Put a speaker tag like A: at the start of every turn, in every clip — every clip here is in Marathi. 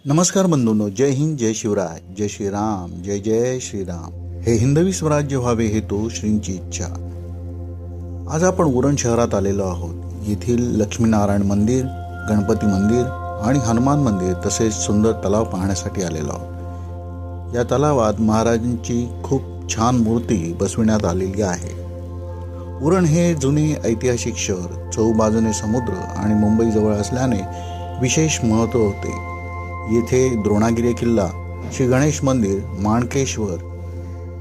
A: नमस्कार बंधूंनो, जय हिंद, जय शिवराय, जय श्रीराम, जय जय श्रीराम. हे हिंदवी स्वराज्य व्हावे हे तो श्रींची इच्छा. आज आपण उरण शहरात आलेलो आहोत. येथील लक्ष्मीनारायण मंदिर, गणपती मंदिर आणि हनुमान मंदिर तसेच सुंदर तलाव पाहण्यासाठी आलेलो आहोत. या तलावात महाराजांची खूप छान मूर्ती बसविण्यात आलेली आहे. उरण हे जुने ऐतिहासिक शहर चहूबाजूने समुद्र आणि मुंबई जवळ असल्याने विशेष महत्त्व होते. येथे द्रोणागिरी किल्ला, श्री गणेश मंदिर, माणकेश्वर,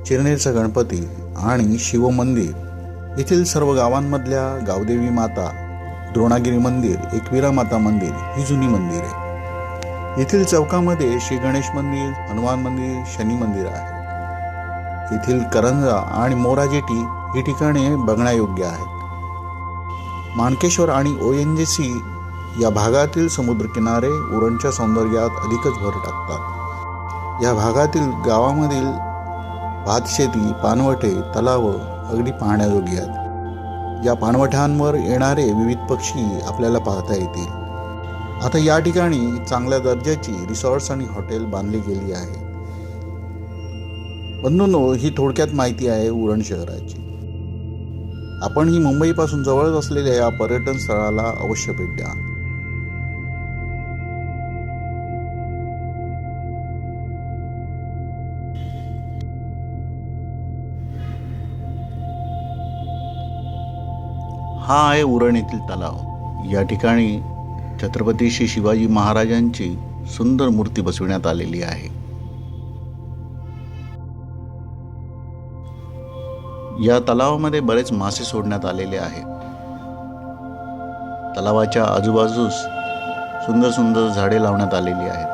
A: चिरनेरचा गणपती आणि शिव मंदिर, येथील सर्व गावांमधल्या गावदेवी माता, द्रोणागिरी मंदिर, एकविरा माता मंदिर ही जुनी मंदिरे. येथील चौकामध्ये श्री गणेश मंदिर, हनुमान मंदिर, शनी मंदिर आहे. येथील करंजा आणि मोरा जेटी ही ठिकाणे बघण्यायोग्य आहेत. माणकेश्वर आणि ONGC या भागातील समुद्रकिनारे उरणच्या सौंदर्यात अधिकच भर टाकतात. या भागातील गावामधील भातशेती, पाणवठे, तलाव अगदी पाहण्याजोगी आहेत. या पाणवठ्यांवर येणारे विविध पक्षी आपल्याला पाहता येतील. आता या ठिकाणी चांगल्या दर्जाची रिसॉर्ट्स आणि हॉटेल बांधली गेली आहेत. बंधूंनो, ही थोडक्यात माहिती आहे उरण शहराची. आपण ही मुंबईपासून जवळच असलेल्या या पर्यटन स्थळाला अवश्य भेट द्या. हा आहे उरण येथील तलाव. या ठिकाणी छत्रपती श्री शिवाजी महाराजांची सुंदर मूर्ती बसविण्यात आलेली आहे. या तलावामध्ये बरेच मासे सोडण्यात आलेले आहेत. तलावाच्या आजूबाजूस सुंदर सुंदर झाडे लावण्यात आलेली आहेत.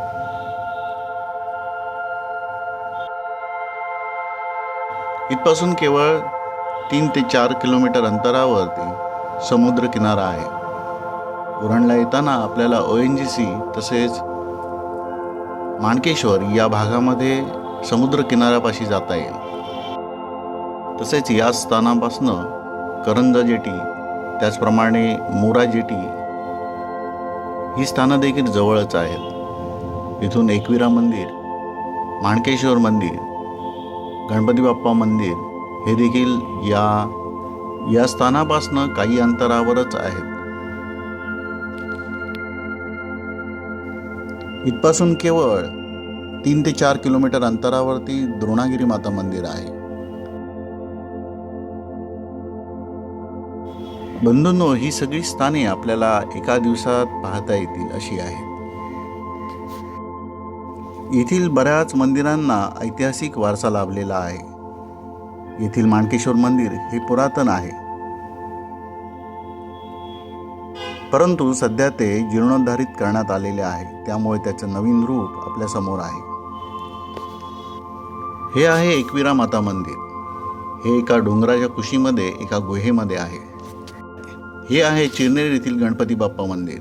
A: इथपासून केवळ 3 ते 4 किलोमीटर अंतरावरती समुद्र किनारा आहे. उरणला येताना आपल्याला ONGC तसेच माणकेश्वर या भागामध्ये समुद्र किनाऱ्यापाशी जाता येईल. तसेच या स्थानापासून करंजा जेटी, त्याचप्रमाणे मोरा जेटी ही स्थानं देखील जवळच आहेत. इथून एकविरा मंदिर, माणकेश्वर मंदिर, गणपती बाप्पा मंदिर हे देखील या स्थानापासून काही अंतरावरच आहेत. इथपासून केवळ 3 ते 4 किलोमीटर अंतरावरती द्रोणागिरी माता मंदिर आहे. बंधूंनो, ही सगळी स्थाने आपल्याला एका दिवसात पाहता येतील अशी आहेत. येथील बऱ्याच मंदिरांना ऐतिहासिक वारसा लाभलेला आहे. येथील माणकेश्वर मंदिर हे पुरातन आहे, परंतु सध्या ते जीर्णोद्धारित करण्यात आलेले आहे. त्यामुळे त्याचं नवीन रूप आपल्या समोर आहे. हे आहे एकविरा माता मंदिर. हे एका डोंगराच्या कुशीमध्ये एका गुहेमध्ये आहे. हे आहे चिरनेर येथील गणपती बाप्पा मंदिर.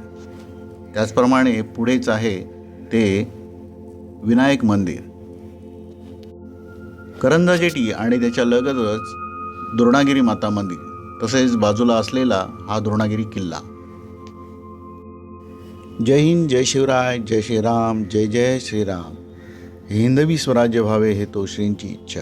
A: त्याचप्रमाणे पुढेच आहे ते विनायक मंदिर, करंजा जेटी आणि त्याच्या लगतच द्रोणागिरी माता मंदिर, तसेच बाजूला असलेला हा द्रोणागिरी किल्ला. जय हिंद, जय शिवराय, जय श्रीराम, जय जय श्रीराम. हिंदवी स्वराज्य व्हावे हे तो श्रींची इच्छा.